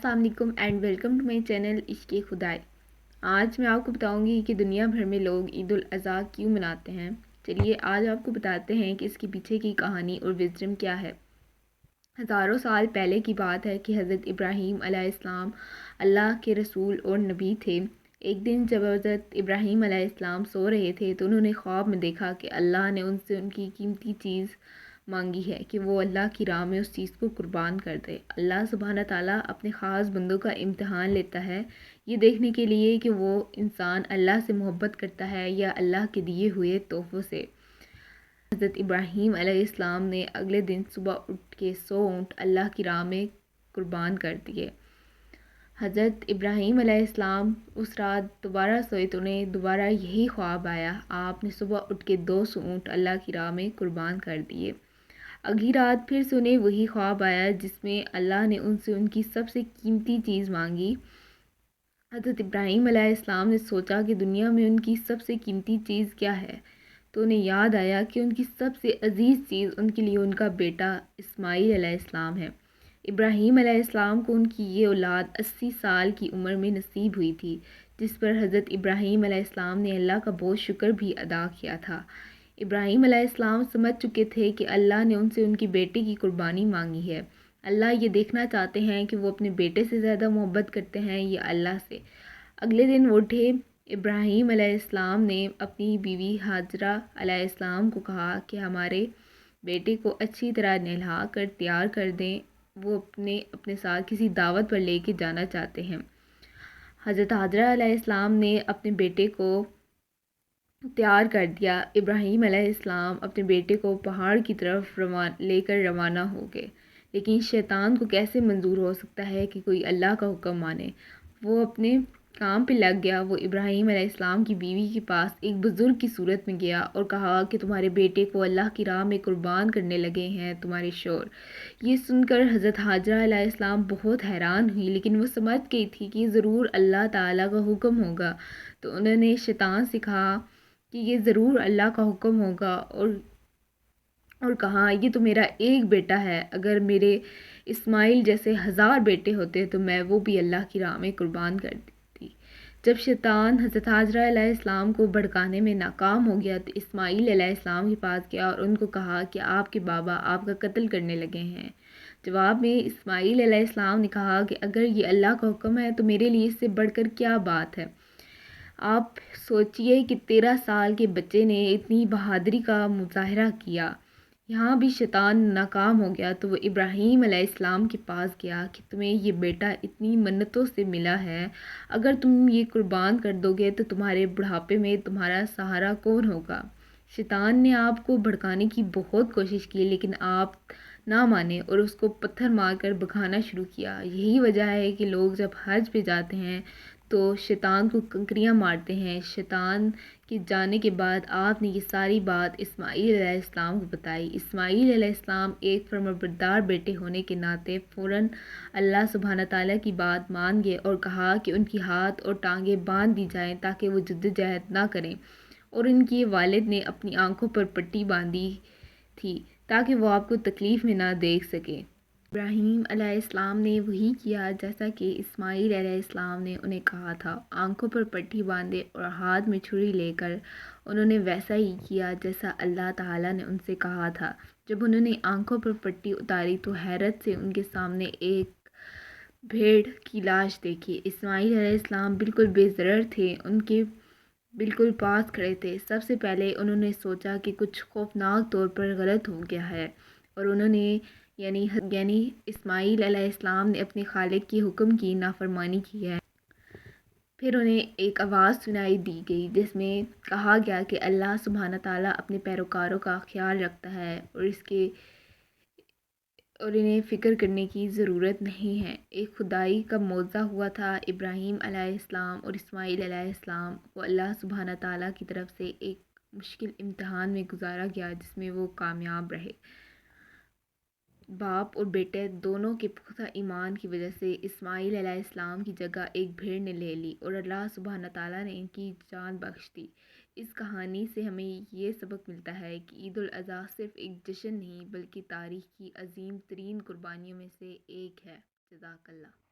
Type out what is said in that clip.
अस्सलाम वालेकुम and welcome to my channel Ishq Khudai. आज मैं आपको बताऊंगी कि दुनिया भर में लोग ईद उल अज़हा क्यों मनाते हैं। चलिए आज आपको बताते हैं कि इसके पीछे की कहानी और विज़डम क्या है। हज़ारों साल पहले की बात है कि हज़रत इब्राहीम अलैहिस्सलाम अल्लाह के रसूल और नबी थे। एक दिन जब हज़रत इब्राहीम अलैहिस्सलाम सो रहे थे तो उन्होंने ख्वाब में देखा कि अल्लाह ने उनसे उनकी कीमती चीज़ मांगी है कि वो अल्लाह की राह में उस चीज़ को कुर्बान कर दे। अल्लाह सुब्हाना ताला अपने ख़ास बंदों का इम्तिहान लेता है ये देखने के लिए कि वो इंसान अल्लाह से मोहब्बत करता है या अल्लाह के दिए हुए तोहफ़ों से। हज़रत इब्राहीम अलैहिस्सलाम ने अगले दिन सुबह उठ के 100 ऊँट अल्लाह की राह में कुर्बान कर दिए। हज़रत इब्राहीम अलैहिस्सलाम उस रात दोबारा सोए तो उन्हें दोबारा यही ख्वाब आया। आपने सुबह उठ के 200 ऊँट अल्लाह की राह में कुर्बान कर दिए। अगली रात फिर से उन्हें वही ख्वाब आया जिसमें अल्लाह ने उनसे उनकी सबसे कीमती चीज़ मांगी। हज़रत इब्राहीम अलैहिस्सलाम ने सोचा कि दुनिया में उनकी सबसे कीमती चीज़ क्या है, तो उन्हें याद आया कि उनकी सबसे अजीज़ चीज़ उनके लिए उनका बेटा इस्माईल अलैहिस्सलाम है। इब्राहीम अलैहिस्सलाम को उनकी ये औलाद 80 साल की उम्र में नसीब हुई थी, जिस पर हज़रत इब्राहीम अलैहिस्सलाम ने अल्लाह का बहुत शुक्र भी अदा किया था। इब्राहीम अलैहिस्सलाम समझ चुके थे कि अल्लाह ने उनसे उनकी बेटे की कुर्बानी मांगी है। अल्लाह ये देखना चाहते हैं कि वो अपने बेटे से ज़्यादा मोहब्बत करते हैं या अल्लाह से। अगले दिन वो उठे। इब्राहीम अलैहिस्सलाम ने अपनी बीवी हाजरा अलैहिस्सलाम को कहा कि हमारे बेटे को अच्छी तरह नहला कर तैयार कर दें, वो अपने अपने साथ किसी दावत पर लेके जाना चाहते हैं। हज़रत हाजरा अलैहिस्सलाम ने अपने बेटे को तैयार कर दिया। इब्राहीम अलैहिस्सलाम अपने बेटे को पहाड़ की तरफ लेकर रवाना हो गए, लेकिन शैतान को कैसे मंजूर हो सकता है कि कोई अल्लाह का हुक्म माने। वो अपने काम पे लग गया। वो इब्राहीम अलैहिस्सलाम की बीवी के पास एक बुज़ुर्ग की सूरत में गया और कहा कि तुम्हारे बेटे को अल्लाह की राह में कुर्बान करने लगे हैं तुम्हारे शौहर। ये सुनकर हज़रत हाजरा अलैहिस्सलाम बहुत हैरान हुई, लेकिन वो समझ गई थी कि ज़रूर अल्लाह ताला का हुक्म होगा। तो उन्होंने शैतान से कहा कि ये ज़रूर अल्लाह का हुक्म होगा और कहा ये तो मेरा एक बेटा है, अगर मेरे इस्माइल जैसे 1000 बेटे होते तो मैं वो भी अल्लाह की राह में कुर्बान कर देती। जब शैतान हज़रत हाजरा अलैहिस्सलाम को भड़काने में नाकाम हो गया तो इस्माइल अलैहिस्सलाम के पास गया और उनको कहा कि आपके बाबा आपका कत्ल करने लगे हैं। जवाब में इस्माइल अलैहिस्सलाम ने कहा कि अगर ये अल्लाह का हुक्म है तो मेरे लिए इससे बढ़कर क्या बात है। आप सोचिए कि 13 साल के बच्चे ने इतनी बहादुरी का मुजाहरा किया। यहाँ भी शैतान नाकाम हो गया तो वो इब्राहीम अलैहिस्सलाम के पास गया कि तुम्हें ये बेटा इतनी मन्नतों से मिला है, अगर तुम ये कुर्बान कर दोगे तो तुम्हारे बुढ़ापे में तुम्हारा सहारा कौन होगा। शैतान ने आपको भड़काने की बहुत कोशिश की, लेकिन आप ना माने और उसको पत्थर मारकर भगाना शुरू किया। यही वजह है कि लोग जब हज पे जाते हैं तो शैतान को कंकरियाँ मारते हैं। शैतान के जाने के बाद आपने ये सारी बात इस्माईल अलैहिस्सलाम को बताई। इस्माईल अलैहिस्सलाम एक फर्माबरदार बेटे होने के नाते फ़ौरन अल्लाह सुब्हाना ताला की बात मान गए और कहा कि उनकी हाथ और टांगें बांध दी जाएं ताकि वो जद्दोजहद ना करें, और उनके वालिद ने अपनी आंखों पर पट्टी बांधी थी ताकि वो आपको तकलीफ़ में ना देख सकें। इब्राहीम अलैहिस्सलाम ने वही किया जैसा कि इस्माईल अलैहिस्सलाम ने उन्हें कहा था। आंखों पर पट्टी बांधे और हाथ में छुरी लेकर उन्होंने वैसा ही किया जैसा अल्लाह ताला ने उनसे कहा था। जब उन्होंने आंखों पर पट्टी उतारी तो हैरत से उनके सामने एक भेड़ की लाश देखी। इस्माईल अलैहिस्सलाम बिल्कुल बेज़रर थे, उनके बिल्कुल पास खड़े थे। सबसे पहले उन्होंने सोचा कि कुछ खौफनाक तौर पर गलत हो गया है और उन्होंने यानी इस्माईल अलैहिस्सलाम ने अपने खालिक के हुक्म की नाफरमानी की है। फिर उन्हें एक आवाज़ सुनाई दी गई जिसमें कहा गया कि अल्लाह सुब्हाना ताला अपने पैरोकारों का ख्याल रखता है और इन्हें फ़िक्र करने की ज़रूरत नहीं है। एक खुदाई का मौज़ा हुआ था। इब्राहीम अलैहिस्सलाम और इस्माईल अलैहिस्सलाम को अल्लाह सुब्हाना ताला की तरफ से एक मुश्किल इम्तिहान में गुजारा गया जिसमें वो कामयाब रहे। बाप और बेटे दोनों के पुख्ता ईमान की वजह से इस्माईल अलैहिस्सलाम की जगह एक भेड़ ने ले ली और अल्लाह सुब्हाना ताला ने इनकी जान बख्श दी। इस कहानी से हमें ये सबक मिलता है कि ईद उल अज़हा सिर्फ़ एक जश्न नहीं बल्कि तारीख़ की अज़ीम तरीन कुर्बानियों में से एक है। जज़ाकल्लाह।